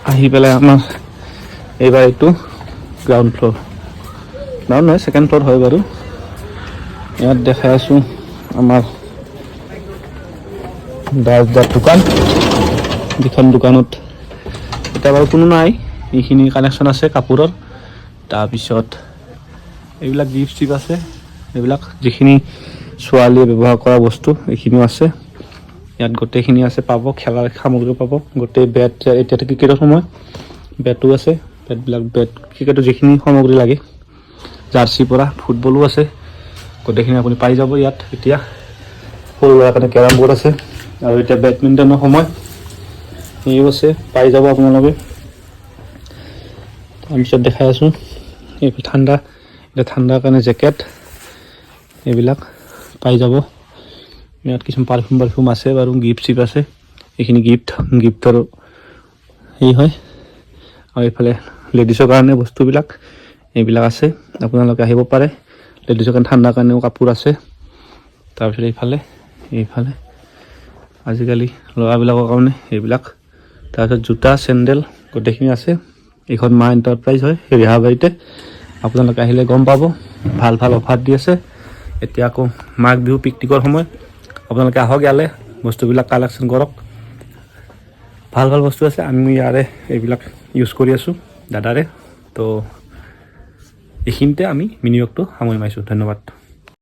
আহি পেলাই আমাৰ এইবাৰ এইটো গ্ৰাউণ্ড ফ্ল'ৰ নহয় ছেকেণ্ড ফ্ল'ৰ হয় বাৰু ইয়াত দেখাই আছোঁ আমাৰ দাস দোকান যিখন দোকানত এতিয়া বাৰু কোনো নাই এইখিনি কানেকশ্যন আছে কাপোৰৰ তাৰপিছত এইবিলাক গিফ্ট চিপ আছে এইবিলাক যিখিনি ছোৱালীয়ে ব্যৱহাৰ কৰা বস্তু এইখিনিও আছে ইয়াত গোটেইখিনি আছে পাব খেলাৰ সামগ্ৰী পাব গোটেই বেট এতিয়াতো ক্ৰিকেটৰ সময় বেটো আছে বেট ক্ৰিকেটৰ যিখিনি সামগ্ৰী লাগে জাৰ্চিৰ পৰা ফুটবলো আছে গোটেইখিনি আপুনি পাই যাব ইয়াত এতিয়া সৰু ল'ৰাৰ কাৰণে কেৰম বৰ্ড আছে আৰু এতিয়া বেডমিণ্টনৰ সময় সেয়াও আছে পাই যাব আপোনালোকে তাৰপিছত দেখাই আছোঁ এই এতিয়া ঠাণ্ডাৰ কাৰণে জেকেট এইবিলাক পাই যাব ইয়াত কিছুমান পাৰফিউম আছে বাৰু গিফ্ট চিপ আছে এইখিনি গিফ্টৰ হেৰি হয় আৰু এইফালে লেডিছৰ কাৰণে বস্তুবিলাক এইবিলাক আছে আপোনালোকে আহিব পাৰে লেডিছৰ কাৰণে ঠাণ্ডাৰ কাৰণেও কাপোৰ আছে তাৰপিছত এইফালে আজিকালি ল'ৰাবিলাকৰ কাৰণে এইবিলাক তাৰপিছত জোতা চেণ্ডেল গোটেইখিনি আছে এইখন মা এণ্টাৰপ্ৰাইজ হয় ৰেহাবাৰীতে আপোনালোকে আহিলে গম পাব ভাল অফাৰ দি আছে এতিয়া আকৌ মাঘ বিহু পিকনিকৰ সময় আপোনালোকে আহক ইয়ালৈ বস্তুবিলাক কালেকশ্যন কৰক ভাল বস্তু আছে আমি ইয়াৰে এইবিলাক ইউজ কৰি আছোঁ দাদাৰে তো এইখিনিতে আমি মিনি ব্লগটো সামৰি মাৰিছোঁ ধন্যবাদ।